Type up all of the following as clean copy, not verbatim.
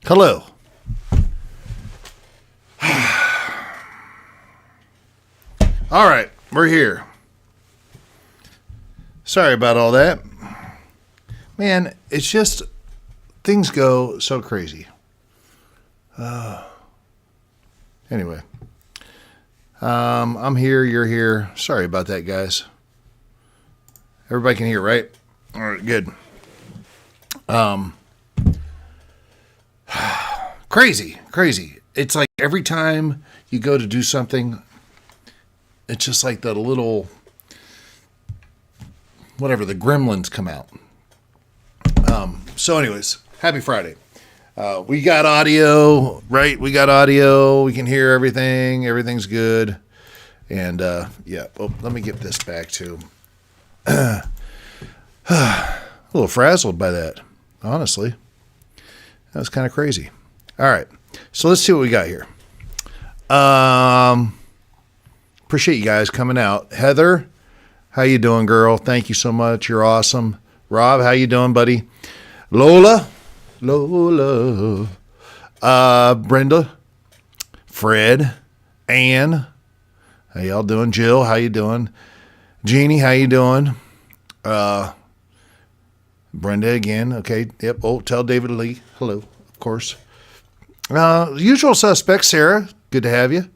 Hello. All right, we're here. Sorry about all that. Man, it's just things go so crazy. Anyway, I'm here, you're here. Sorry about that, guys. Everybody can hear, right? All right, good. Crazy. It's like every time you go to do something, it's just like the little, whatever, the gremlins come out. So anyways, happy Friday. We got audio, right? We got audio. We can hear everything. Everything's good. And, yeah. Oh, let me get this back too. A little frazzled by that, honestly. That was kind of crazy. All right. So let's see what we got here. Appreciate you guys coming out. Heather, how you doing, girl? Thank you so much. You're awesome. Rob, how you doing, buddy? Lola, Brenda, Fred, Ann, how y'all doing? Jill, how you doing? Jeannie, how you doing? Brenda again. Okay. Yep. Oh, tell David Lee hello, of course. Usual suspects, Sarah. Good to have you.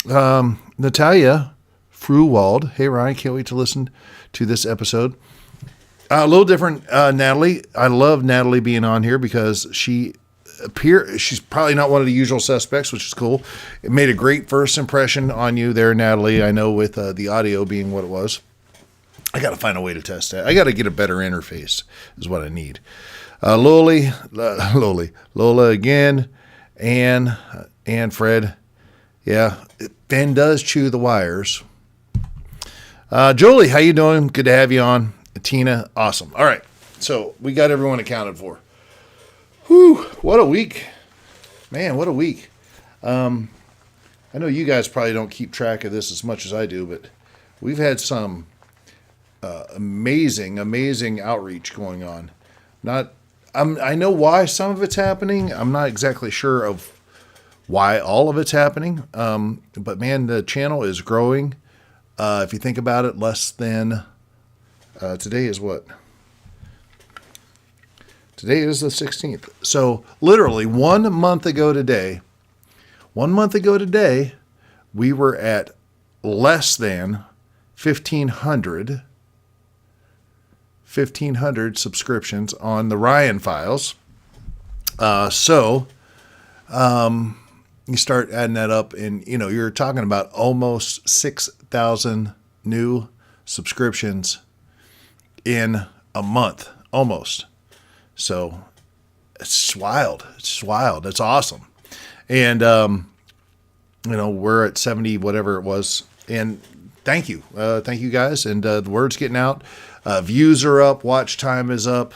Natalia Fruwald. Hey, Ryan. Can't wait to listen to this episode. A little different, Natalie. I love Natalie being on here because she's probably not one of the usual suspects, which is cool. It made a great first impression on you there, Natalie. I know with the audio being what it was. I got to find a way to test that. I got to get a better interface is what I need. Lola again, and Fred. Yeah, Ben does chew the wires. Julie, how you doing? Good to have you on. Tina, awesome. All right, so we got everyone accounted for. Whew, what a week. Man, what a week. I know you guys probably don't keep track of this as much as I do, but we've had some amazing outreach going on. I know why some of it's happening. I'm not exactly sure of why all of it's happening. But man, the channel is growing. If you think about it, less than today is what? Today is the 16th. So literally 1 month ago today, we were at less than 1,500 subscriptions on the Ryan Files. So you start adding that up and, you're talking about almost 6,000 new subscriptions in a month, almost. So it's wild. It's wild. That's awesome. And, we're at 70, whatever it was. And thank you. Thank you guys. And the word's getting out. Views are up. Watch time is up.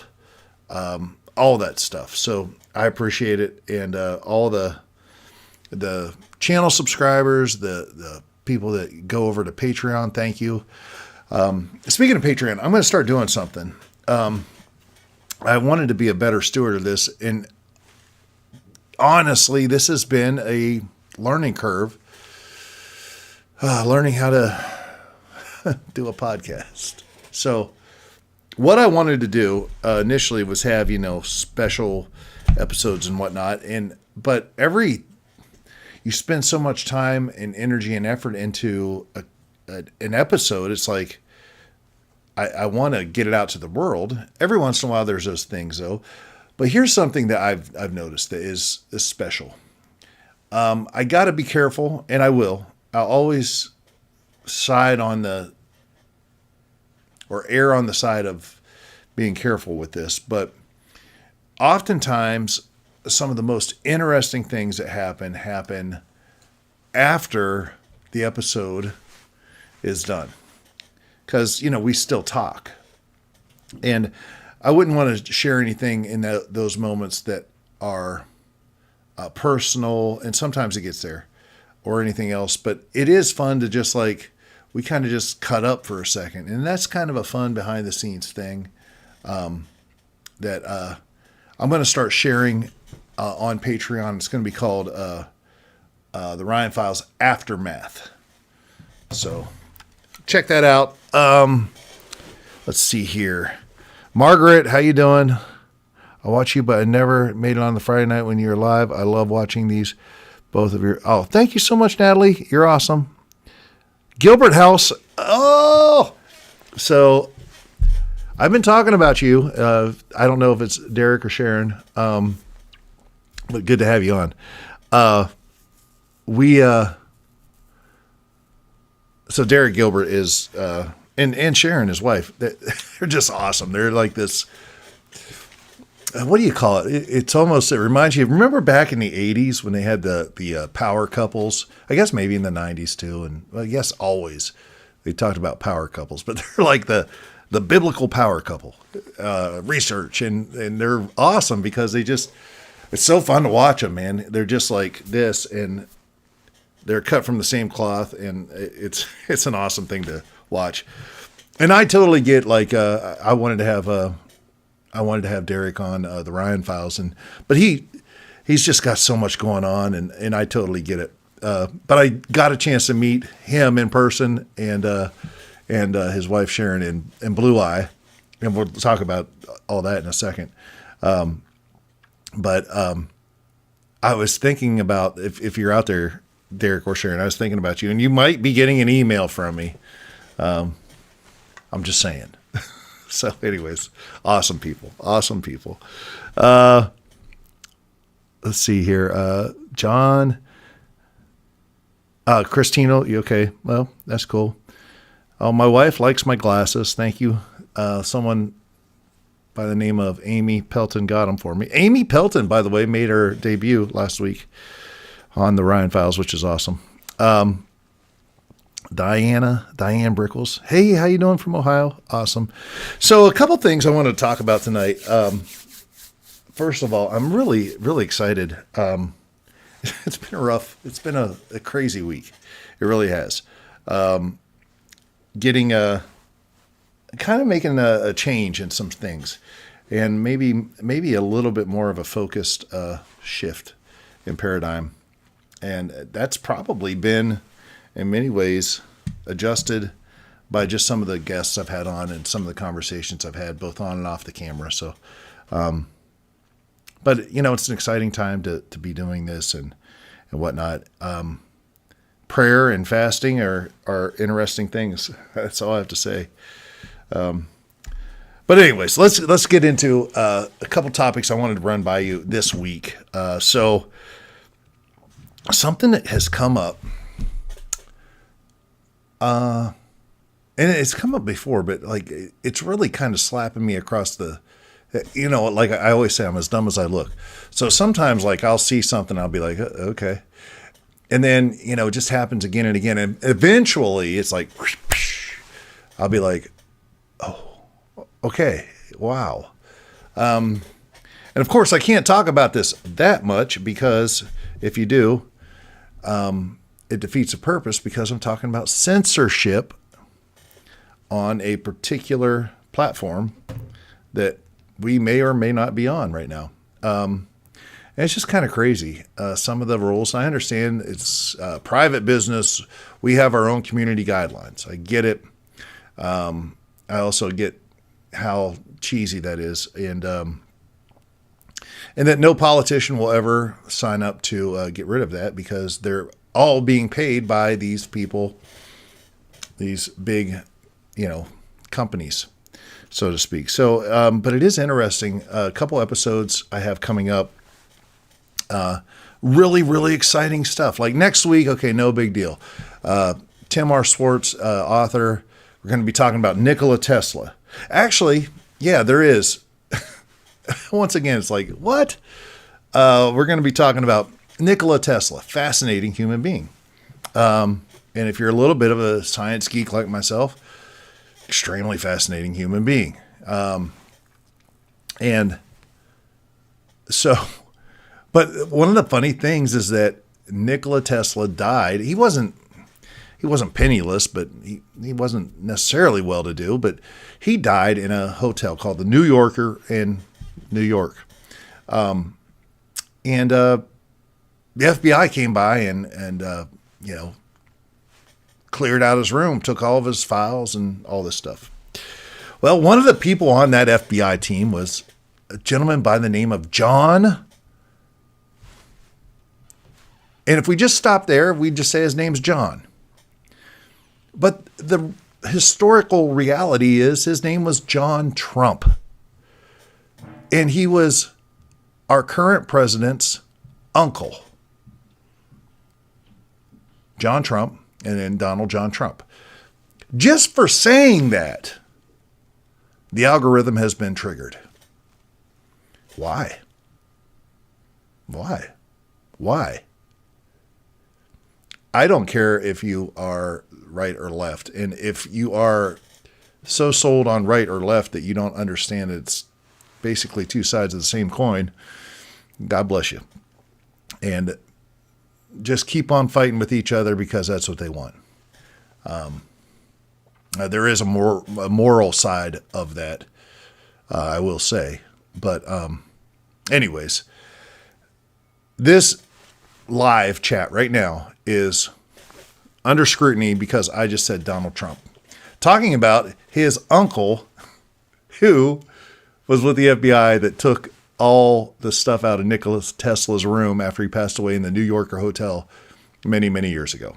All that stuff. So I appreciate it. And all the channel subscribers, the people that go over to Patreon, thank you. Speaking of Patreon, I'm going to start doing something. I wanted to be a better steward of this. And honestly, this has been a learning curve. Learning how to do a podcast. So what I wanted to do initially was have, special episodes and whatnot. But you spend so much time and energy and effort into an episode. It's like, I want to get it out to the world. Every once in a while, there's those things though. But here's something that I've noticed that is special. I got to be careful, and I will. I'll always err on the side of being careful with this. But oftentimes, some of the most interesting things that happen after the episode is done. Because, we still talk. And I wouldn't want to share anything in those moments that are personal, and sometimes it gets there, or anything else. But it is fun to just we kind of just cut up for a second. And that's kind of a fun behind the scenes thing that I'm going to start sharing on Patreon. It's going to be called the Ryan Files Aftermath. So check that out. Let's see here. Margaret, how you doing? I watch you, but I never made it on the Friday night when you're live. I love watching these, both of your. Oh, thank you so much, Natalie. You're awesome. Gilbert House. Oh, so I've been talking about you. I don't know if it's Derek or Sharon, but good to have you on. So Derek Gilbert is, and Sharon, his wife, they're just awesome. They're like this. What do you call it? It's almost, it reminds you, remember back in the 80s when they had the power couples? I guess maybe in the 90s too. And well, I guess always they talked about power couples, but they're like the biblical power couple research. And they're awesome because it's so fun to watch them, man. They're just like this, and they're cut from the same cloth, and it's an awesome thing to watch. And I totally get, like, I wanted to have Derek on the Ryan Files, but he's just got so much going on, and I totally get it. But I got a chance to meet him in person, and his wife Sharon in Blue Eye, and we'll talk about all that in a second. But I was thinking about, if you're out there, Derek or Sharon, I was thinking about you, and you might be getting an email from me. I'm just saying. So anyways, awesome people. Let's see here. John, Christino, you okay? Well, that's cool. Oh, my wife likes my glasses. Thank you. Someone by the name of Amy Pelton got them for me. Amy Pelton, by the way, made her debut last week on the Ryan Files, which is awesome. Diane Brickles. Hey, how you doing from Ohio? Awesome. So a couple things I want to talk about tonight. First of all, I'm really, really excited. It's been a crazy week. It really has. Making a change in some things, and maybe a little bit more of a focused shift in paradigm. And that's probably been, in many ways, adjusted by just some of the guests I've had on and some of the conversations I've had both on and off the camera. So, but it's an exciting time to be doing this and whatnot. Prayer and fasting are interesting things. That's all I have to say. But anyways, let's get into a couple topics I wanted to run by you this week. So something that has come up, and it's come up before, but like it's really kind of slapping me across the, like I always say, I'm as dumb as I look. So sometimes, like, I'll see something, I'll be like, okay. And then, it just happens again and again. And eventually it's like, I'll be like, oh, okay, wow. And of course I can't talk about this that much, because if you do, it defeats the purpose, because I'm talking about censorship on a particular platform that we may or may not be on right now. And it's just kind of crazy. Some of the rules, I understand it's private business. We have our own community guidelines. I get it. I also get how cheesy that is. And that no politician will ever sign up to get rid of that, because they're all being paid by these people, these big, companies, so to speak. So, but it is interesting. A couple episodes I have coming up. Really, really exciting stuff. Like next week, okay, no big deal. Tim R. Swartz, author. We're going to be talking about Nikola Tesla. Actually, yeah, there is. Once again, it's like, what? We're going to be talking about Nikola Tesla, fascinating human being. And if you're a little bit of a science geek like myself, extremely fascinating human being. And so, but one of the funny things is that Nikola Tesla died. He wasn't penniless, but he wasn't necessarily well-to-do, but he died in a hotel called the New Yorker in New York. And the FBI came by and cleared out his room, took all of his files and all this stuff. Well, one of the people on that FBI team was a gentleman by the name of John. And if we just stop there, we'd just say his name's John. But the historical reality is his name was John Trump. And he was our current president's uncle. John Trump and then Donald John Trump. Just for saying that, the algorithm has been triggered. Why? Why? I don't care if you are right or left. And if you are so sold on right or left that you don't understand it's basically two sides of the same coin, God bless you. And just keep on fighting with each other because that's what they want. There is a moral side of that, I will say. But anyways, this live chat right now is under scrutiny because I just said Donald Trump. Talking about his uncle who was with the FBI that took all the stuff out of Nikola Tesla's room after he passed away in the New Yorker hotel many, many years ago.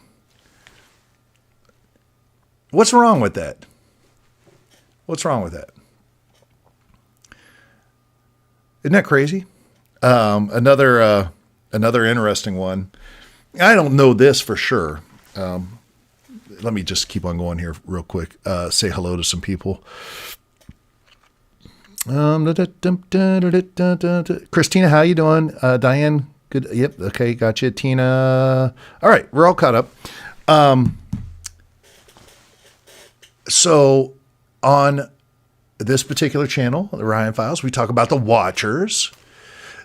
What's wrong with that? What's wrong with that? Isn't that crazy? Another interesting one. I don't know this for sure. Let me just keep on going here real quick. Say hello to some people. Christina, how you doing? Diane, good. Yep. Okay. Gotcha. Tina. All right. We're all caught up. So on this particular channel, the Ryan Files, we talk about the Watchers,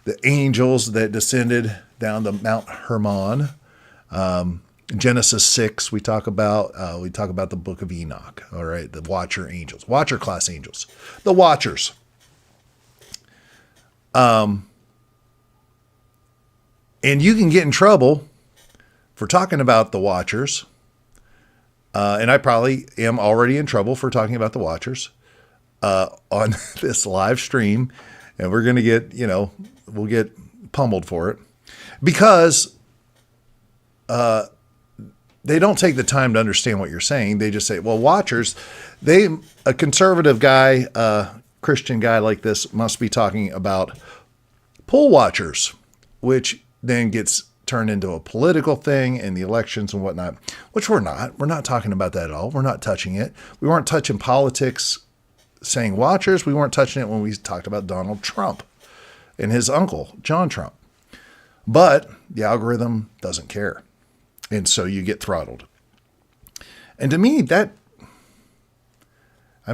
the angels that descended down the Mount Hermon. Genesis 6, we talk about the book of Enoch. All right. The Watcher angels, Watcher class angels, the Watchers. And you can get in trouble for talking about the Watchers. And I probably am already in trouble for talking about the Watchers on this live stream. And we're going to get, we'll get pummeled for it because they don't take the time to understand what you're saying. They just say, well, Watchers, a conservative guy, Christian guy like this must be talking about poll watchers, which then gets turned into a political thing in the elections and whatnot, which we're not. We're not talking about that at all. We're not touching it. We weren't touching politics saying Watchers. We weren't touching it when we talked about Donald Trump and his uncle, John Trump. But the algorithm doesn't care. And so you get throttled. And to me,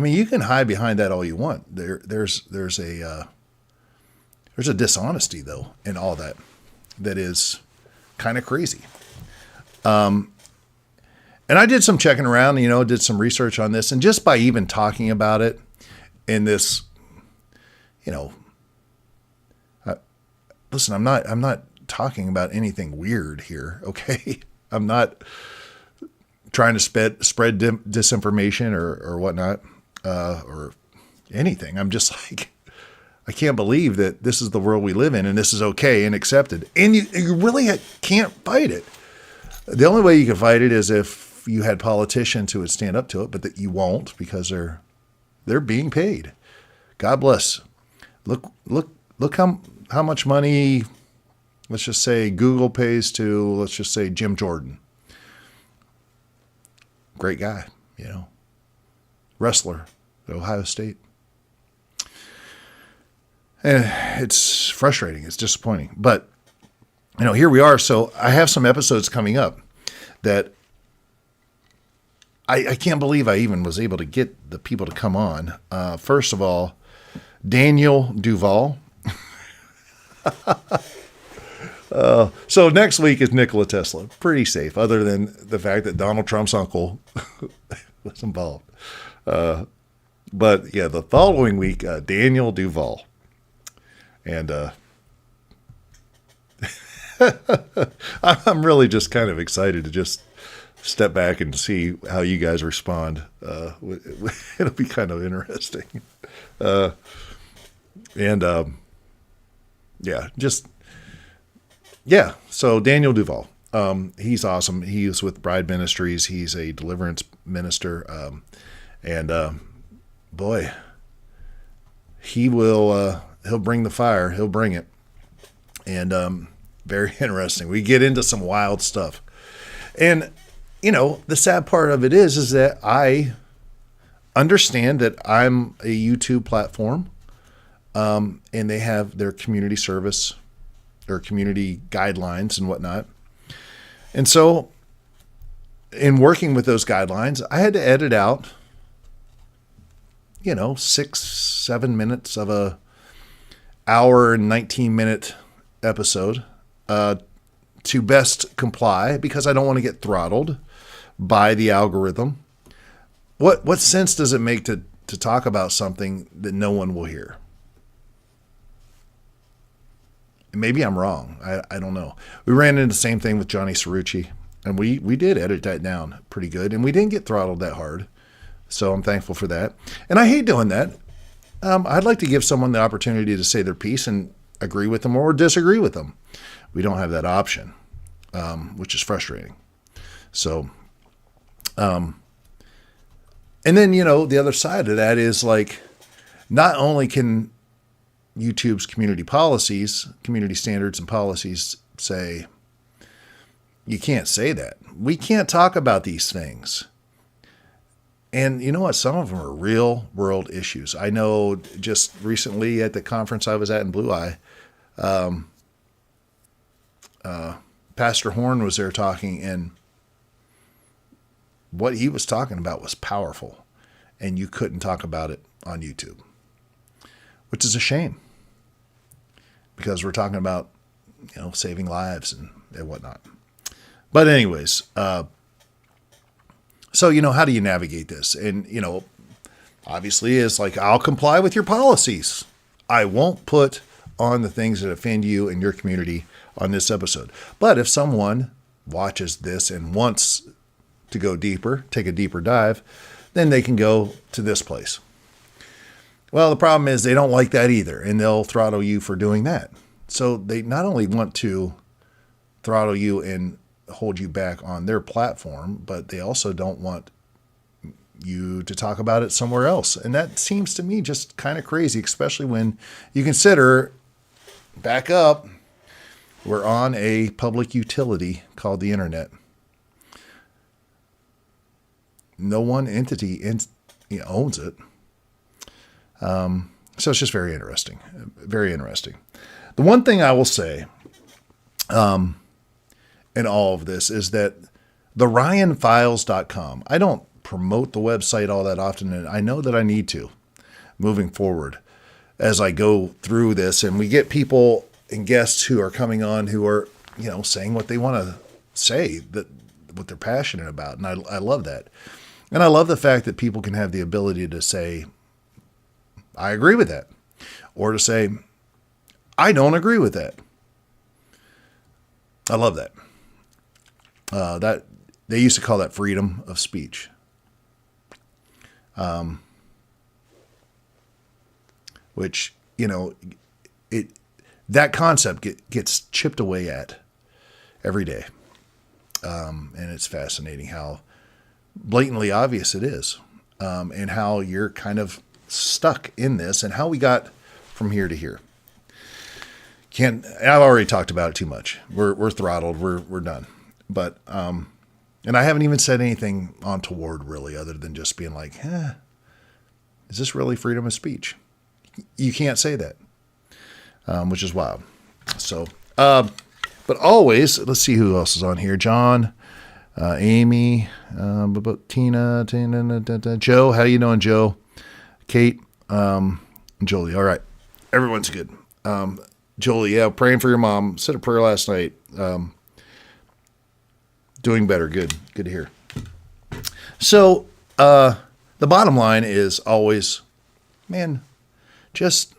you can hide behind that all you want. There's a dishonesty though in all that is kind of crazy. And I did some checking around, did some research on this, and just by even talking about it in this, listen, I'm not talking about anything weird here. Okay. I'm not trying to spread disinformation or whatnot, or anything. I'm just like, I can't believe that this is the world we live in and this is okay and accepted. And you really can't fight it. The only way you can fight it is if you had politicians who would stand up to it, but that you won't because they're being paid. God bless. Look how much money, let's just say Google pays to, let's just say Jim Jordan. Great guy, wrestler at Ohio State. And it's frustrating. It's disappointing. But, here we are. So I have some episodes coming up that I can't believe I even was able to get the people to come on. First of all, Daniel Duval. So next week is Nikola Tesla. Pretty safe, other than the fact that Donald Trump's uncle was involved. But yeah, the following week, Daniel Duval. And I'm really just kind of excited to just step back and see how you guys respond. It'll be kind of interesting. And yeah, just yeah. So Daniel Duval, he's awesome. He's with Bride Ministries. He's a deliverance minister, and boy, he'll bring the fire. He'll bring it, and very interesting. We get into some wild stuff, and the sad part of it is that I understand that I'm a YouTube platform. And they have their community service, their community guidelines and whatnot. And so in working with those guidelines, I had to edit out, 6-7 minutes of a hour and 19-minute episode, to best comply, because I don't want to get throttled by the algorithm. What sense does it make to talk about something that no one will hear? Maybe I'm wrong. I don't know. We ran into the same thing with Johnny Cerrucci, and we did edit that down pretty good, and we didn't get throttled that hard. So I'm thankful for that. And I hate doing that. I'd like to give someone the opportunity to say their piece and agree with them or disagree with them. We don't have that option, which is frustrating. So, and then, the other side of that is like, not only can YouTube's community standards and policies say, you can't say that. We can't talk about these things. And you know what? Some of them are real world issues. I know just recently at the conference I was at in Blue Eye, Pastor Horn was there talking, and what he was talking about was powerful, and you couldn't talk about it on YouTube, which is a shame, because we're talking about, saving lives and whatnot. But anyways, so, how do you navigate this? And, obviously it's like, I'll comply with your policies. I won't put on the things that offend you and your community on this episode. But if someone watches this and wants to go deeper, take a deeper dive, then they can go to this place. Well, the problem is they don't like that either, and they'll throttle you for doing that. So they not only want to throttle you and hold you back on their platform, but they also don't want you to talk about it somewhere else. And that seems to me just kind of crazy, especially when you consider, back up, we're on a public utility called the internet. No one entity owns it. So it's just very interesting. Very interesting. The one thing I will say in all of this is that the RyanFiles.com, I don't promote the website all that often, and I know that I need to moving forward as I go through this. And we get people and guests who are coming on who are, saying what they want to say, that what they're passionate about. And I love that. And I love the fact that people can have the ability to say, I agree with that, or to say, I don't agree with that. I love that. That they used to call that freedom of speech. Which, that concept gets chipped away at every day. And it's fascinating how blatantly obvious it is, and how you're kind of stuck in this, and how we got from here to here. I've already talked about it too much. We're throttled. We're done. But, and I haven't even said anything untoward really, other than just being like, is this really freedom of speech? You can't say that, which is wild. So, but always, let's see who else is on here. John, Amy, Tina, Joe. How you doing, Joe? Kate, Jolie. All right. Everyone's good. Jolie, yeah, praying for your mom. Said a prayer last night. Doing better. Good to hear. So, the bottom line is always, man, just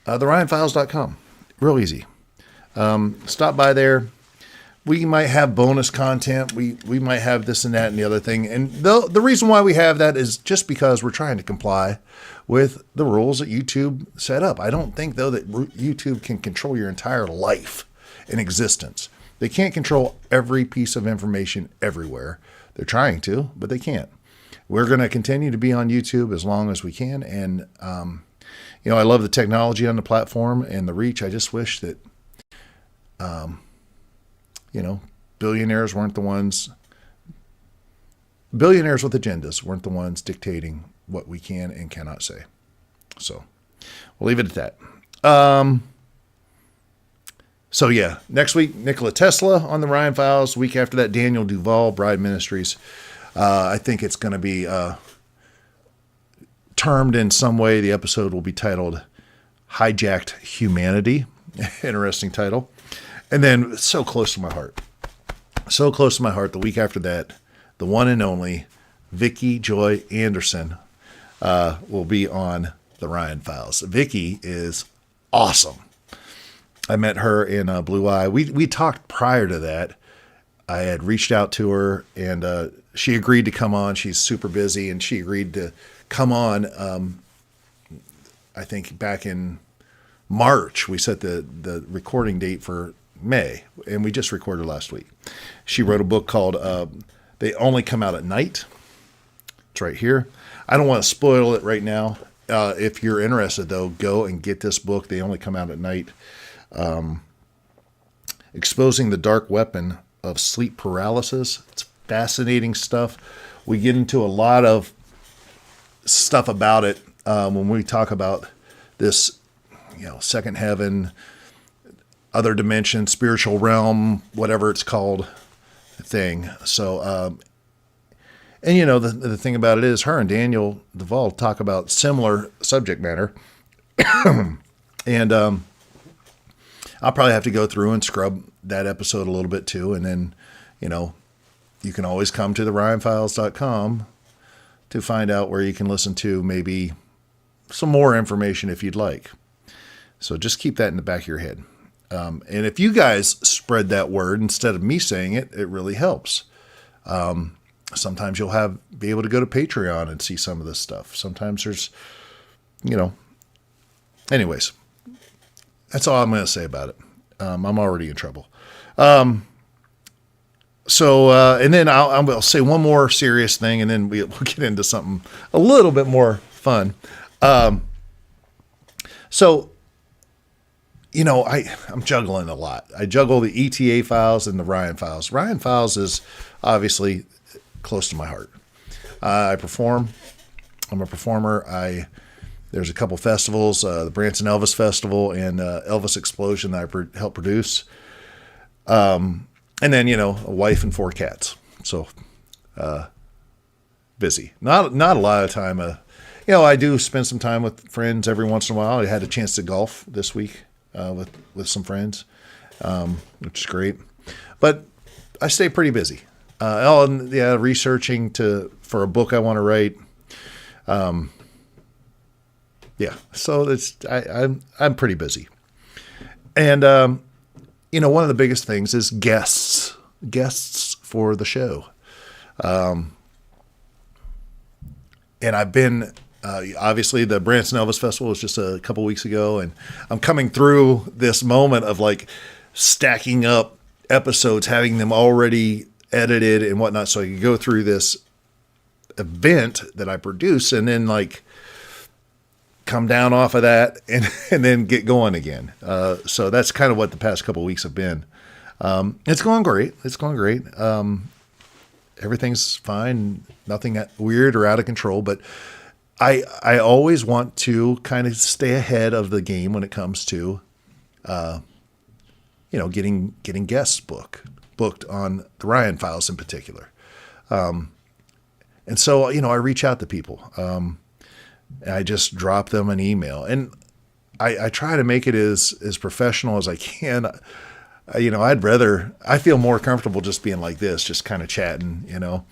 the RyanFiles.com. Real easy. Stop by there. We might have bonus content. We might have this and that and the other thing. And the reason why we have that is just because we're trying to comply with the rules that YouTube set up. I don't think, though, that YouTube can control your entire life and existence. They can't control every piece of information everywhere. They're trying to, but they can't. We're going to continue to be on YouTube as long as we can. And, I love the technology on the platform and the reach. I just wish that, billionaires with agendas weren't the ones dictating what we can and cannot say. So we'll leave it at that. Next week, Nikola Tesla on the Ryan Files. Week after that, Daniel Duval, Bride Ministries. I think it's going to be termed in some way. The episode will be titled Hijacked Humanity. Interesting title. And then so close to my heart. So close to my heart, the week after that, the one and only Vicki Joy Anderson will be on the Ryan Files. Vicki is awesome. I met her in Blue Eye. We talked prior to that. I had reached out to her, and she agreed to come on. She's super busy, and she agreed to come on. I think back in March, we set the recording date for May, and we just recorded last week. She wrote a book called They Only Come Out at Night. It's right here. I don't want to spoil it right now. If you're interested, though, go and get this book. They Only Come Out at Night. Exposing the dark weapon of sleep paralysis. It's fascinating stuff. We get into a lot of stuff about it when we talk about this, second heaven, other dimension, spiritual realm, whatever it's called thing. So, the thing about it is her and Daniel Duval talk about similar subject matter. And I'll probably have to go through and scrub that episode a little bit too. And then, you can always come to the RyanFiles.com to find out where you can listen to maybe some more information if you'd like. So just keep that in the back of your head. And if you guys spread that word instead of me saying it, it really helps. Sometimes you'll be able to go to Patreon and see some of this stuff. Sometimes there's, anyways, that's all I'm going to say about it. I'm already in trouble. And then I'll say one more serious thing, and then we'll get into something a little bit more fun. I'm juggling a lot. I juggle the ETA files and the Ryan Files. Ryan Files is obviously close to my heart. I perform. I'm a performer. There's a couple festivals, the Branson Elvis Festival and Elvis Explosion that I help produce. And then, a wife and 4 cats. So busy. Not a lot of time. I do spend some time with friends every once in a while. I had a chance to golf this week with some friends, which is great. But I stay pretty busy. Researching for a book I want to write. So I'm pretty busy. And, one of the biggest things is guests for the show. And I've been, obviously the Branson Elvis Festival was just a couple weeks ago, and I'm coming through this moment of stacking up episodes, having them already edited and whatnot. So I could go through this event that I produce and then come down off of that and then get going again. So that's kind of what the past couple of weeks have been. It's going great. Everything's fine. Nothing weird or out of control, but I always want to kind of stay ahead of the game when it comes to, getting guests booked on the Ryan Files in particular. And so, I reach out to people. I just drop them an email, and I try to make it as professional as I can. I feel more comfortable just being like this, just kind of chatting, and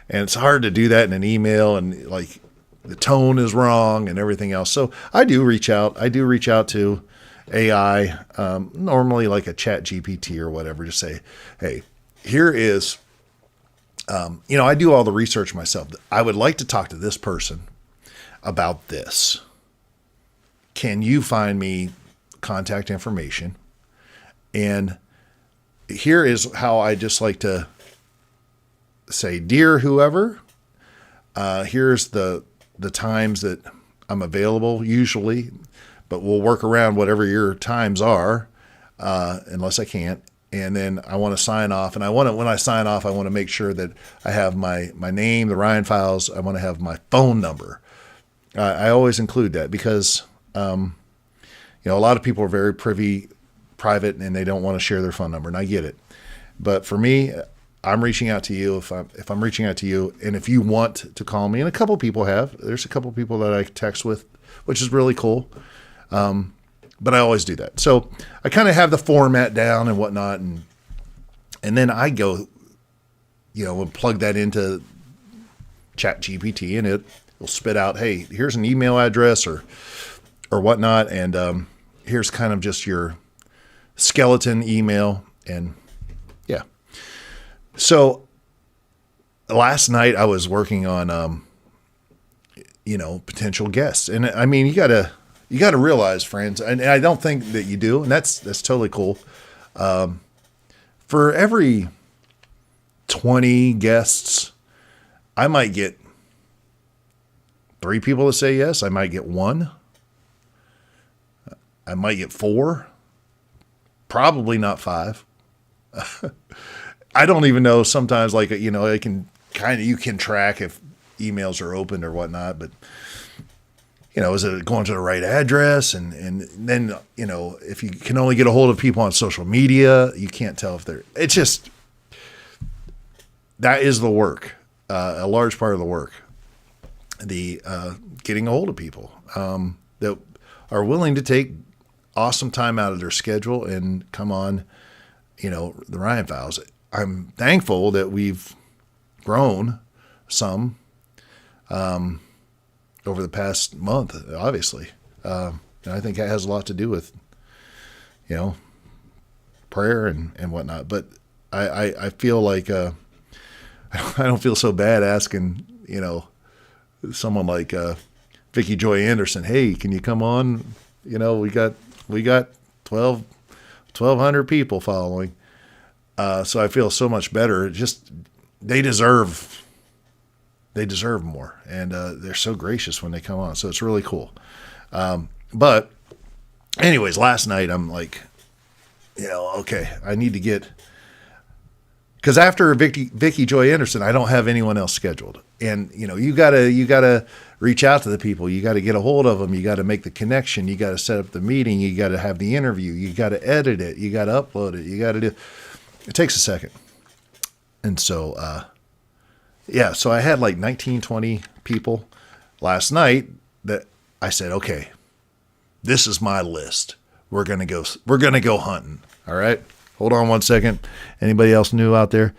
it's hard to do that in an email, and the tone is wrong and everything else. So I do reach out to AI, normally like a chat GPT or whatever, to say, hey, here is, I do all the research myself. I would like to talk to this person about this. Can you find me contact information? And here is how I just like to say, dear whoever, here's the times that I'm available usually, but we'll work around whatever your times are, unless I can't. And then I want to sign off, and when I sign off, I want to make sure that I have my name, the Ryan Files. I want to have my phone number. I always include that because, a lot of people are very private, and they don't want to share their phone number, and I get it. But for me, I'm reaching out to you. If I'm reaching out to you, and if you want to call me, and a couple people have, there's a couple people that I text with, which is really cool. But I always do that. So I kind of have the format down and whatnot. And then I go, and plug that into Chat GPT, and it will spit out, hey, here's an email address or whatnot. And, here's kind of just your skeleton email. And yeah. So last night I was working on, potential guests. And I mean, you got to realize, friends, and I don't think that you do, and that's totally cool. For every 20 guests, I might get 3 people to say yes. I might get 1. I might get 4. Probably not 5. I don't even know. Sometimes, I can you can track if emails are opened or whatnot, but is it going to the right address? And then, if you can only get a hold of people on social media, you can't tell if that is the work, a large part of the work, the getting a hold of people that are willing to take awesome time out of their schedule and come on, the Ryan Files. I'm thankful that we've grown some, over the past month, obviously. And I think that has a lot to do with, prayer and whatnot. But I feel like I don't feel so bad asking, someone like Vicky Joy Anderson, hey, can you come on? We got 1,200 people following. So I feel so much better. They deserve more, and they're so gracious when they come on. So it's really cool. But anyways, last night I'm like, okay, I need to get, because after Vicky Joy Anderson, I don't have anyone else scheduled. And you gotta reach out to the people. You got to get a hold of them. You got to make the connection. You got to set up the meeting. You got to have the interview. You got to edit it. You got to upload it. You got to do. It takes a second. And so, so I had like 19, 20 people last night that I said, okay, this is my list. We're going to go hunting. All right. Hold on one second. Anybody else new out there?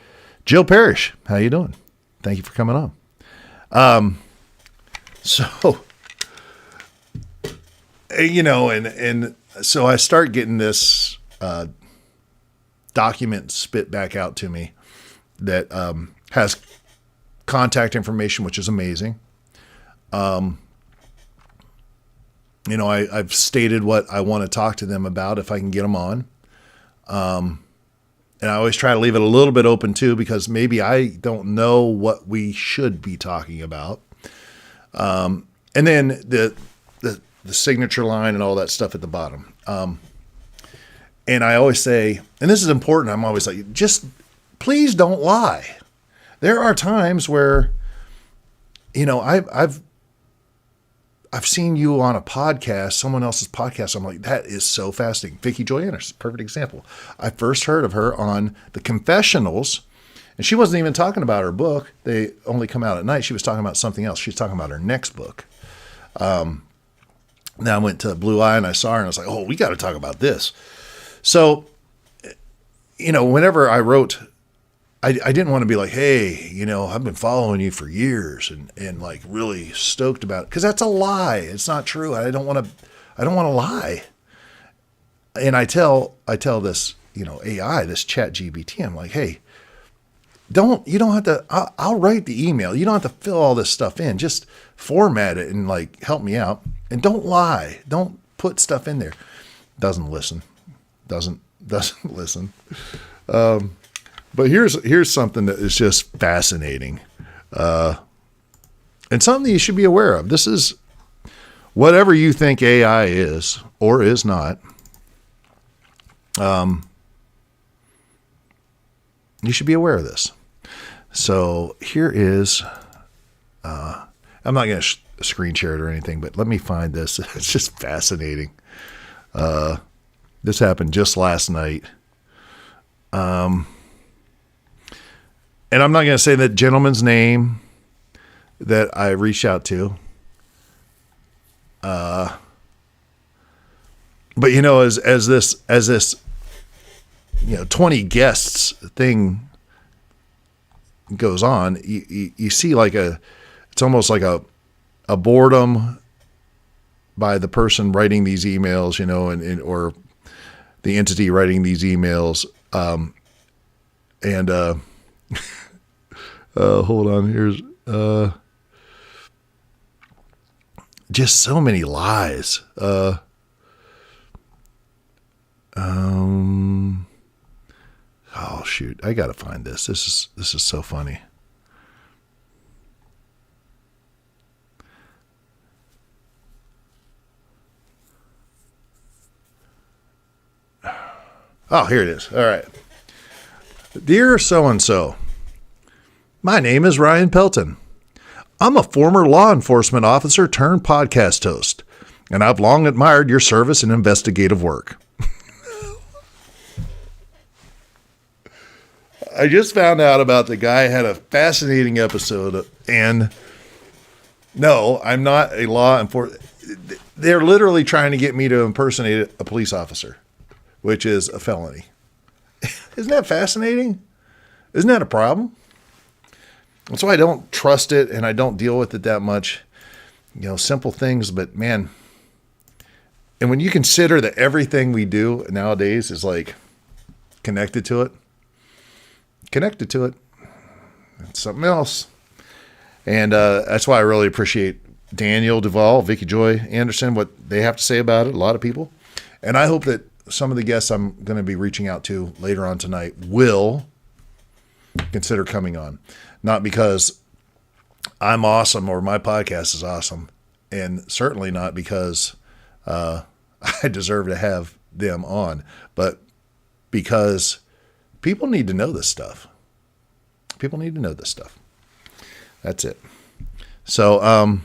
Jill Parrish, how you doing? Thank you for coming on. So, and so I start getting this, document spit back out to me that, has contact information, which is amazing. I've stated what I want to talk to them about if I can get them on. And I always try to leave it a little bit open too, because maybe I don't know what we should be talking about. And then the signature line and all that stuff at the bottom. And I always say, and this is important, I'm always like, just please don't lie. There are times where, I've seen you on a podcast, someone else's podcast. I'm like, that is so fascinating. Vicky Joy Anderson, perfect example. I first heard of her on the Confessionals, and she wasn't even talking about her book. They only come out at night. She was talking about something else. She was talking about her next book. Now I went to Blue Eye and I saw her and I was like, oh, we got to talk about this. So, whenever I wrote, I didn't want to be like, hey, I've been following you for years and like really stoked about it. Cause that's a lie. It's not true. I don't want to lie. And I tell this, AI, this chat GPT, I'm like, hey, you don't have to, I'll write the email. You don't have to fill all this stuff in. Just format it and like help me out. And don't lie. Don't put stuff in there. Doesn't listen. Doesn't listen. But here's something that is just fascinating. And something you should be aware of. This is whatever you think AI is or is not. You should be aware of this. So here is, I'm not going to screen share it or anything, but let me find this. It's just fascinating. This happened just last night. And I'm not going to say that gentleman's name that I reached out to. But as this 20 guests thing goes on, you see it's almost like a boredom by the person writing these emails, or the entity writing these emails. Hold on, here's just so many lies. Oh shoot, I gotta find this. This is so funny. Oh, here it is. All right. Dear so-and-so, my name is Ryan Pelton. I'm a former law enforcement officer turned podcast host, and I've long admired your service and investigative work. I just found out about the guy had a fascinating episode, and no, I'm not a law enforcement. They're literally trying to get me to impersonate a police officer, which is a felony. Isn't that fascinating? Isn't that a problem? That's why I don't trust it and I don't deal with it that much. Simple things, but man. And when you consider that everything we do nowadays is like connected to it, it's something else. And that's why I really appreciate Daniel Duvall, Vicky Joy Anderson, what they have to say about it. A lot of people. And I hope that some of the guests I'm going to be reaching out to later on tonight will consider coming on. Not because I'm awesome or my podcast is awesome, and certainly not because I deserve to have them on, but because people need to know this stuff. People need to know this stuff. That's it. So,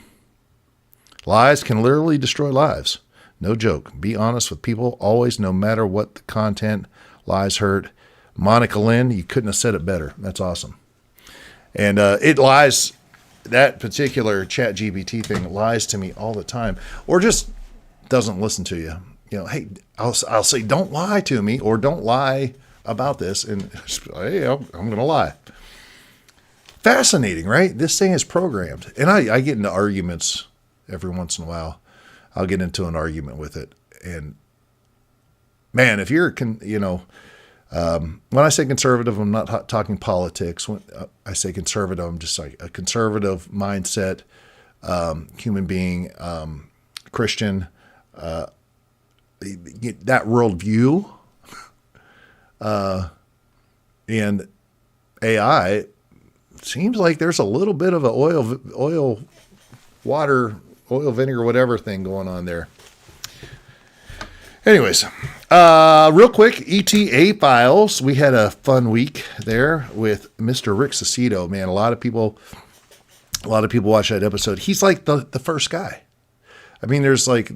lies can literally destroy lives. No joke. Be honest with people always, no matter what the content. Lies hurt. Monica Lynn, you couldn't have said it better. That's awesome. And it lies, that particular chat GPT thing lies to me all the time, or just doesn't listen to you. Hey, I'll say, don't lie to me, or don't lie about this. And hey, I'm going to lie. Fascinating, right? This thing is programmed. And I get into arguments every once in a while. I'll get into an argument with it. And man, if you're, when I say conservative, I'm not talking politics. When I say conservative, I'm just like a conservative mindset, human being, Christian, that worldview, and AI seems like there's a little bit of a oil, vinegar, whatever thing going on there. Anyways, real quick, ETA files. We had a fun week there with Mr. Rick Cicito. Man, a lot of people watch that episode. He's like the first guy. I mean, there's like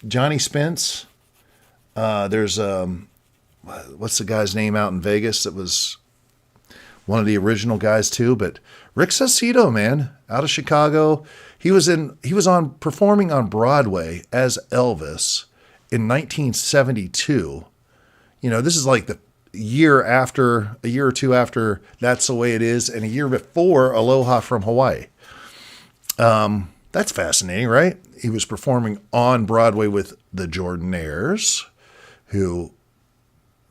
Johnny Spence. There's what's the guy's name out in Vegas that was one of the original guys too, but Rick Cicito, man, out of Chicago. He was performing on Broadway as Elvis in 1972. This is like a year or two after That's the Way It Is, and a year before Aloha from Hawaii. That's fascinating, right? He was performing on Broadway with the Jordanaires, who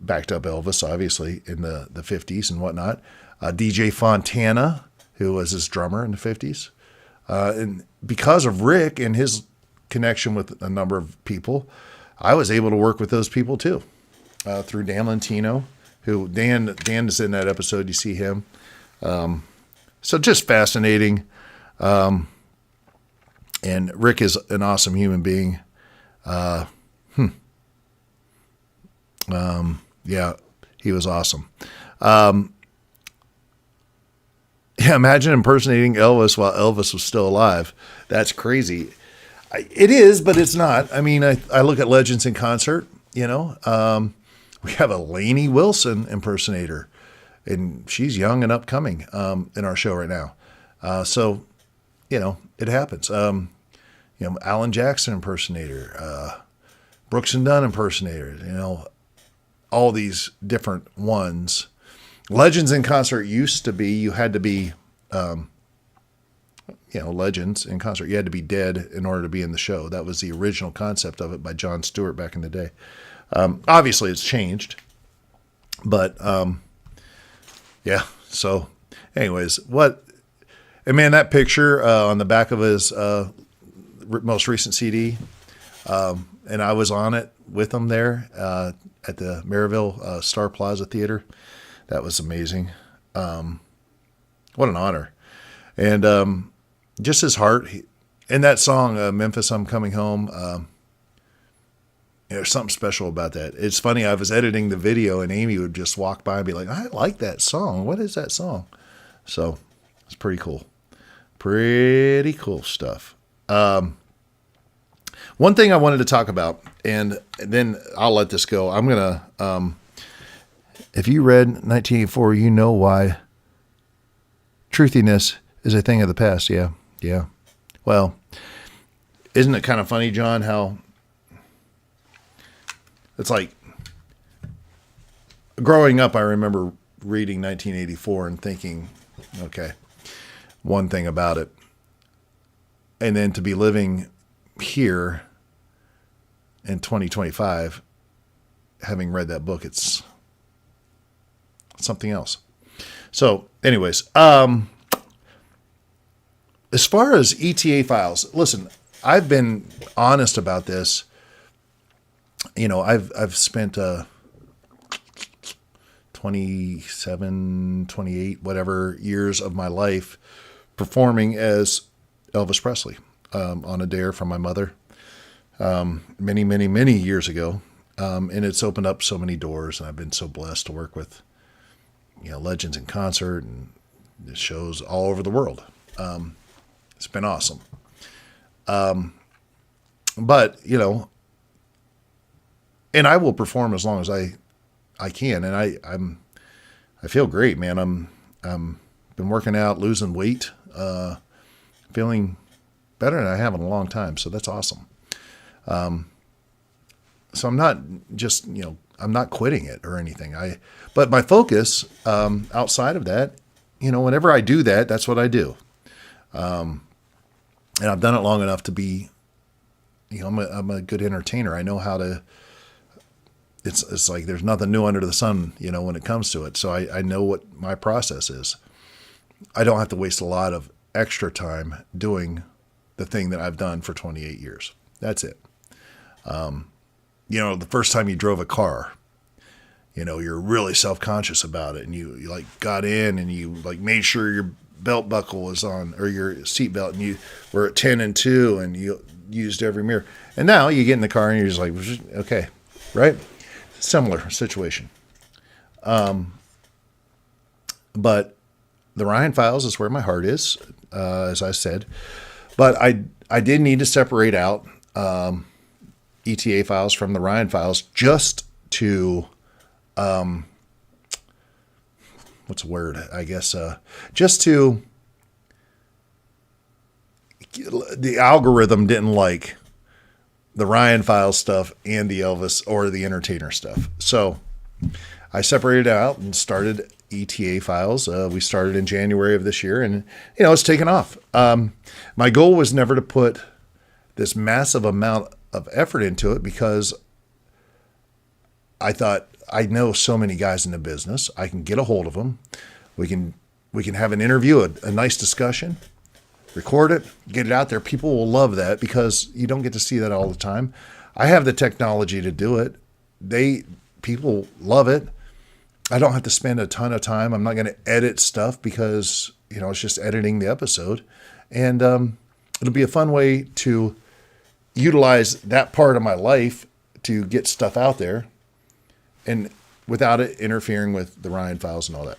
backed up Elvis, obviously, in the 50s and whatnot. DJ Fontana, who was his drummer in the 50s. And because of Rick and his connection with a number of people, I was able to work with those people too, through Dan Lentino, who Dan is in that episode. You see him. So just fascinating. And Rick is an awesome human being. Yeah, he was awesome. Yeah, imagine impersonating Elvis while Elvis was still alive. That's crazy. It is, but it's not. I mean, I look at legends in concert, you know. We have a Lainey Wilson impersonator, and she's young and upcoming in our show right now. So, you know, it happens. You know, Alan Jackson impersonator, Brooks and Dunn impersonator, you know, all these different ones. Legends in concert used to be, you had to be, you know, legends in concert. You had to be dead in order to be in the show. That was the original concept of it by Jon Stewart back in the day. Obviously it's changed, but, yeah. So anyways, and man, that picture, on the back of his, most recent CD, and I was on it with him there, at the Maryville, Star Plaza Theater. That was amazing. What an honor. And, just his heart and that song, Memphis, I'm Coming Home. There's something special about that. It's funny. I was editing the video and Amy would just walk by and be like, I like that song. What is that song? So it's pretty cool. Pretty cool stuff. One thing I wanted to talk about, and then I'll let this go. I'm going to, if you read 1984, you know why truthiness is a thing of the past. Yeah. Yeah. Well, isn't it kind of funny, John, how it's like growing up, I remember reading 1984 and thinking, okay, one thing about it. And then to be living here in 2025, having read that book, it's something else. So anyways, as far as ETA files, listen, I've been honest about this. You know, I've spent 27, 28, whatever years of my life performing as Elvis Presley, on a dare from my mother, many, many, many years ago. And it's opened up so many doors, and I've been so blessed to work with, you know, legends in concert and shows all over the world. It's been awesome. But, you know, and I will perform as long as I can. And I feel great, man. I'm been working out, losing weight, feeling better than I have in a long time. So that's awesome. So I'm not just, you know, I'm not quitting it or anything. But my focus, outside of that, you know, whenever I do that, that's what I do. And I've done it long enough to be, you know, I'm a good entertainer. I know how to, it's like, there's nothing new under the sun, you know, when it comes to it. So I know what my process is. I don't have to waste a lot of extra time doing the thing that I've done for 28 years. That's it. You know, the first time you drove a car, you know, you're really self-conscious about it. And you like got in and you like made sure your belt buckle was on, or your seat belt, and you were at 10 and 2 and you used every mirror. And now you get in the car and you're just like, okay, right? Similar situation. But the Ryan Files is where my heart is, as I said. But I did need to separate out ETA files from the Ryan Files just to, what's the word? I guess, just to, the algorithm didn't like the Ryan Files stuff and the Elvis or the Entertainer stuff. So I separated out and started ETA Files. We started in January of this year, and, you know, it's taken off. My goal was never to put this massive amount of effort into it because I thought, I know so many guys in the business. I can get a hold of them. We can have an interview, a nice discussion, record it, get it out there. People will love that because you don't get to see that all the time. I have the technology to do it. People love it. I don't have to spend a ton of time. I'm not going to edit stuff because, it's just editing the episode. And it'll be a fun way to utilize that part of my life to get stuff out there and without it interfering with the Ryan files and all that.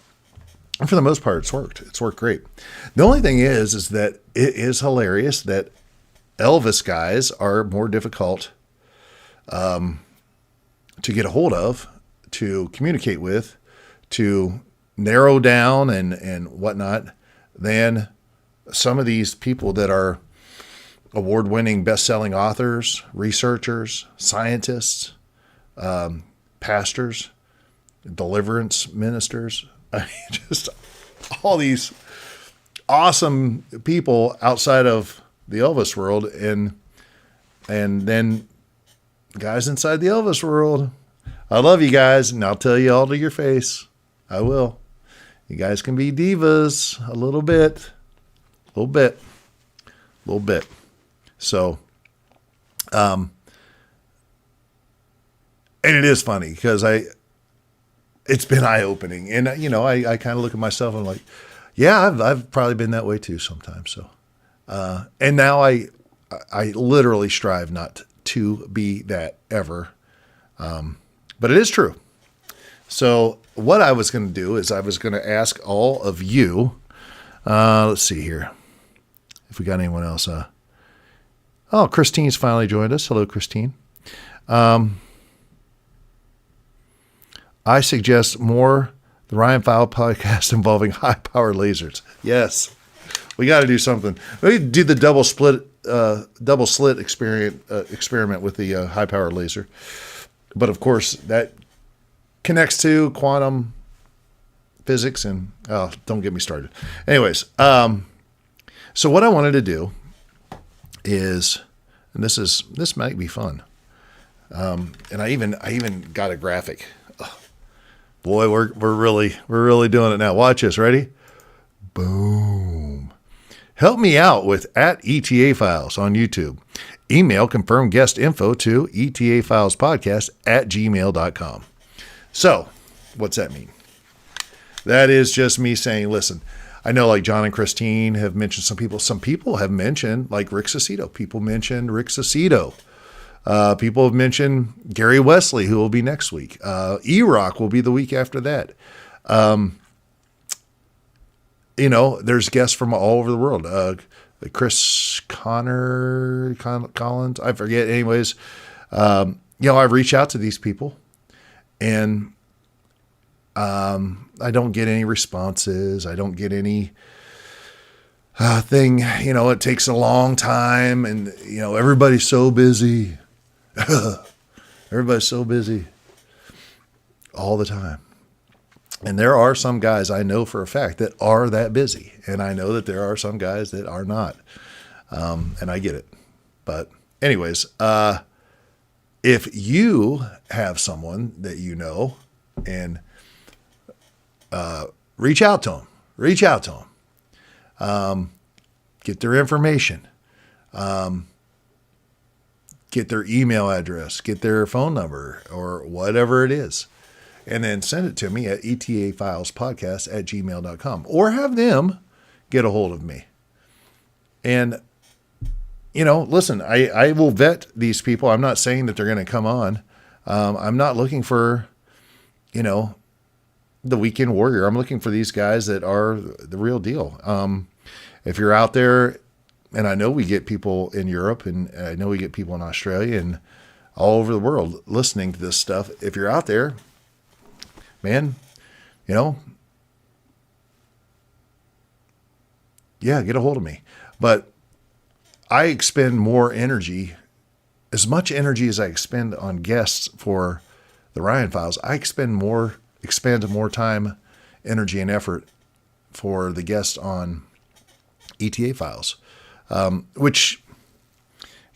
And for the most part, it's worked. It's worked great. The only thing is that it is hilarious that Elvis guys are more difficult to get a hold of, to communicate with, to narrow down and whatnot than some of these people that are award-winning, best-selling authors, researchers, scientists, pastors, deliverance ministers. I mean, just all these awesome people outside of the Elvis world, and then guys inside the Elvis world. I love you guys, and I'll tell you all to your face. I will. You guys can be divas a little bit. So, and it is funny because it's been eye-opening, and I kind of look at myself and I'm like, yeah, I've probably been that way too sometimes. So, and now I literally strive not to be that ever, but it is true. So what I was going to do is I was going to ask all of you. Let's see here if we got anyone else. Oh, Christine's finally joined us. Hello, Christine. I suggest more the Ryan Fowle podcast involving high-powered lasers. Yes, we got to do something. We do the double slit experiment with the high-powered laser. But of course, that connects to quantum physics, and don't get me started. Anyways, so what I wanted to do is, and this might be fun, and I even got a graphic. Boy, we're really doing it now. Watch this. Ready? Boom. Help me out with @ETA Files on YouTube. Email confirm guest info to etafilespodcast@gmail.com. So, what's that mean? That is just me saying, listen, I know like John and Christine have mentioned some people. Some people have mentioned like Rick Cicito. People mentioned Rick Cicito. People have mentioned Gary Wesley, who will be next week. E-Rock will be the week after that. There's guests from all over the world. Chris Collins, I forget. Anyways, I've reached out to these people, and I don't get any responses. I don't get any thing. It takes a long time, and everybody's so busy. Everybody's so busy all the time. And there are some guys I know for a fact that are that busy. And I know that there are some guys that are not. And I get it. But anyways, if you have someone that you know, and reach out to them. Get their information. Get their email address, get their phone number, or whatever it is, and then send it to me at etafilespodcast@gmail.com, or have them get a hold of me. And, listen, I will vet these people. I'm not saying that they're going to come on. I'm not looking for, the weekend warrior. I'm looking for these guys that are the real deal. If you're out there, and I know we get people in Europe, and I know we get people in Australia and all over the world listening to this stuff. If you're out there, man, yeah, get a hold of me. But I expend more energy, as much energy as I expend on guests for the Ryan Files. I expend more time, energy, and effort for the guests on ETA Files. Which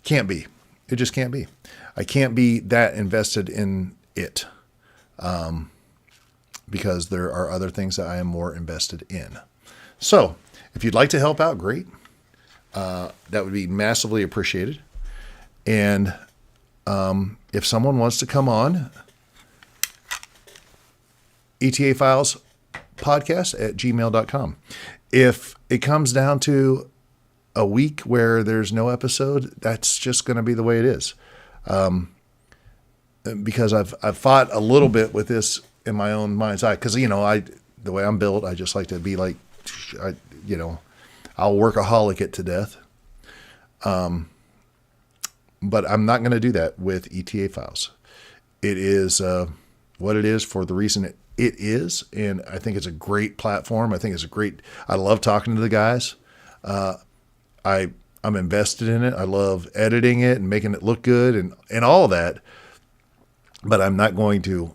can't be. It just can't be. I can't be that invested in it. because there are other things that I am more invested in. So if you'd like to help out, great. That would be massively appreciated. And if someone wants to come on, ETA Files podcast at gmail.com. If it comes down to a week where there's no episode, that's just going to be the way it is. Because I've fought a little bit with this in my own mind's eye. Because, the way I'm built, I just like to be like, I'll workaholic it to death. But I'm not going to do that with ETA Files. It is what it is for the reason it is. And I think it's a great platform. I love talking to the guys. I'm invested in it. I love editing it and making it look good and all of that. But I'm not going to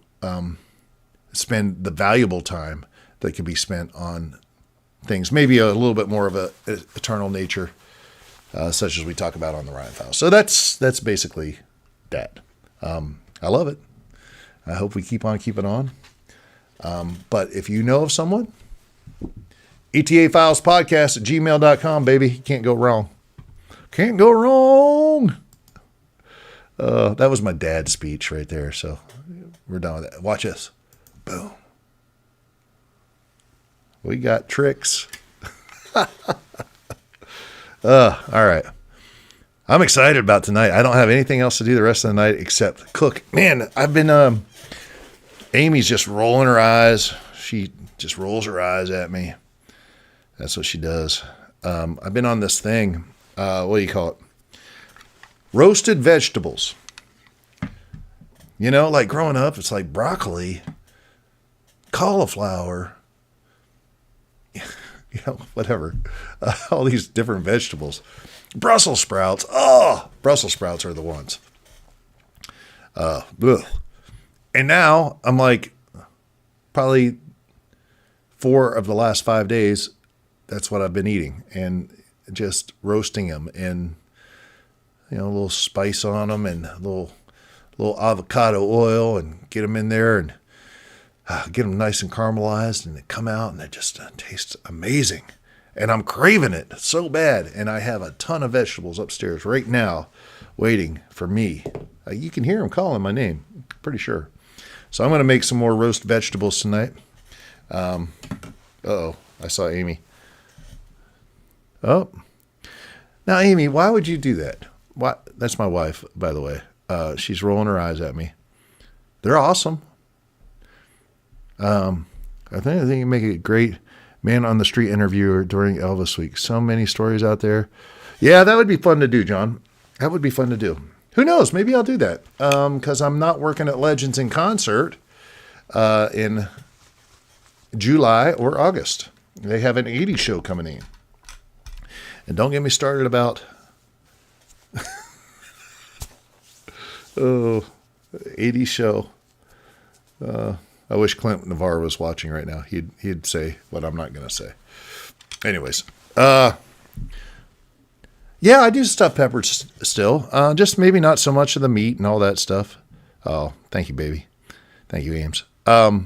spend the valuable time that could be spent on things, maybe a little bit more of a eternal nature, such as we talk about on the Ryan Files. So that's basically that. I love it. I hope we keep on keeping on. But if you know of someone, ETA Files podcast at gmail.com, baby. Can't go wrong. Can't go wrong. That was my dad's speech right there. So we're done with that. Watch this. Boom. We got tricks. All right. I'm excited about tonight. I don't have anything else to do the rest of the night except cook. Man, I've been, Amy's just rolling her eyes. She just rolls her eyes at me. That's what she does. I've been on this thing. What do you call it? Roasted vegetables. Like growing up, it's like broccoli, cauliflower, whatever. All these different vegetables. Brussels sprouts. Oh, Brussels sprouts are the ones. Ugh. And now I'm like, probably 4 of the last 5 days, that's what I've been eating, and just roasting them and, a little spice on them and a little avocado oil and get them in there and get them nice and caramelized, and they come out and they just taste amazing. And I'm craving it so bad. And I have a ton of vegetables upstairs right now waiting for me. You can hear them calling my name, pretty sure. So I'm going to make some more roast vegetables tonight. Uh-oh, I saw Amy. Oh. Now, Amy, why would you do that? Why? That's my wife, by the way. She's rolling her eyes at me. They're awesome. I think you make a great man on the street interviewer during Elvis week. So many stories out there. Yeah, that would be fun to do, John. That would be fun to do. Who knows? Maybe I'll do that. Because I'm not working at Legends in Concert in July or August. They have an 80s show coming in. And don't get me started about 80s show. I wish Clint Navarre was watching right now. He'd say what I'm not going to say. Anyways, yeah, I do stuffed peppers still. Just maybe not so much of the meat and all that stuff. Oh, thank you, baby. Thank you, Ames. But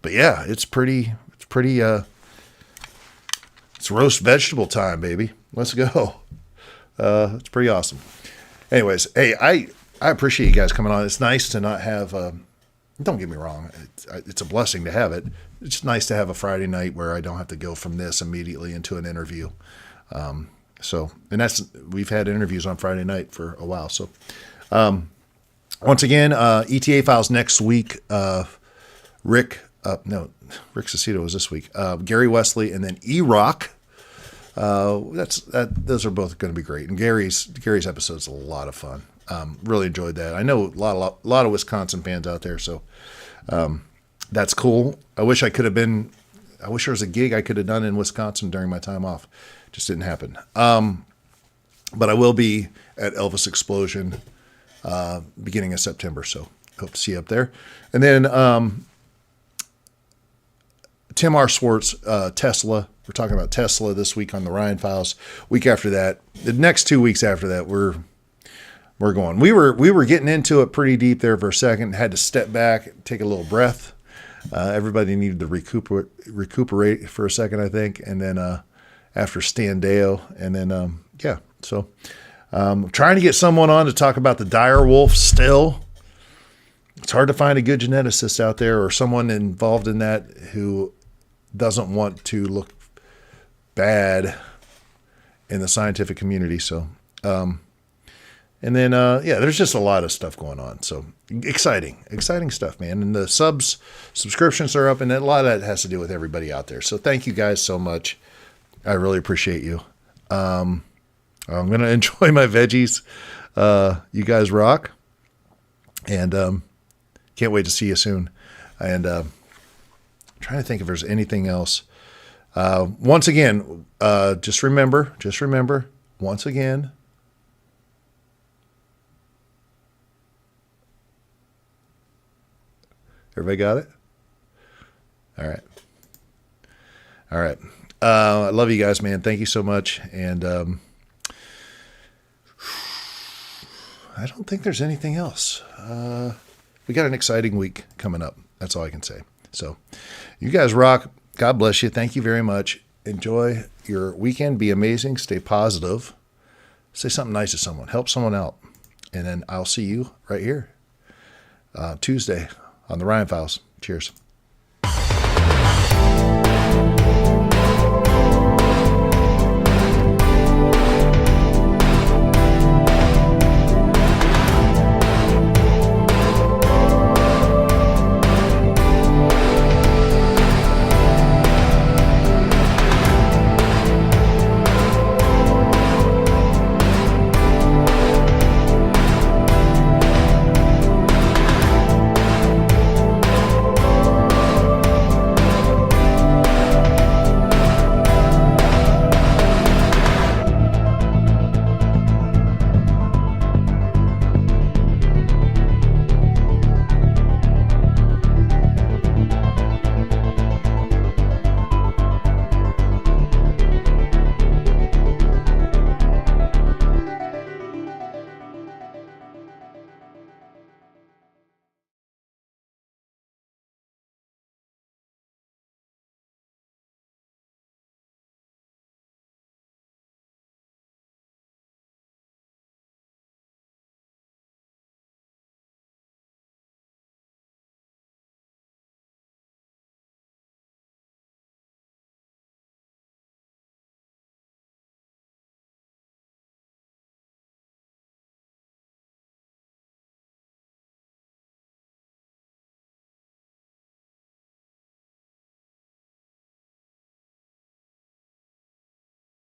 yeah, it's pretty. It's roast vegetable time, baby. Let's go. It's pretty awesome. Anyways, hey, I appreciate you guys coming on. It's nice to not have. Don't get me wrong. It's a blessing to have it. It's nice to have a Friday night where I don't have to go from this immediately into an interview. And we've had interviews on Friday night for a while. So, once again, ETA Files next week. Rick Cicito was this week. Gary Wesley, and then E-Rock. Those are both going to be great. And Gary's episode's a lot of fun. Really enjoyed that. I know a lot of Wisconsin fans out there, so that's cool. I wish there was a gig I could have done in Wisconsin during my time off. Just didn't happen. But I will be at Elvis Explosion beginning of September, so hope to see you up there. And then Tim R. Swartz, Tesla. We're talking about Tesla this week on the Ryan Files. Week after that, the next 2 weeks after that, we're we're going. We were getting into it pretty deep there for a second. Had to step back, take a little breath. Everybody needed to recuperate for a second, I think, and then after Standeo, and then yeah. So trying to get someone on to talk about the dire wolf still. It's hard to find a good geneticist out there or someone involved in that who doesn't want to look bad in the scientific community. So, and then, yeah, there's just a lot of stuff going on. So exciting stuff, man. And the subscriptions are up, and a lot of that has to do with everybody out there. So thank you guys so much. I really appreciate you. I'm going to enjoy my veggies. You guys rock. And, can't wait to see you soon. And, trying to think if there's anything else. Once again, just remember, once again, everybody got it? All right. I love you guys, man. Thank you so much. And I don't think there's anything else. We got an exciting week coming up. That's all I can say. So you guys rock. God bless you. Thank you very much. Enjoy your weekend. Be amazing. Stay positive. Say something nice to someone. Help someone out. And then I'll see you right here Tuesday on the Ryan Files. Cheers.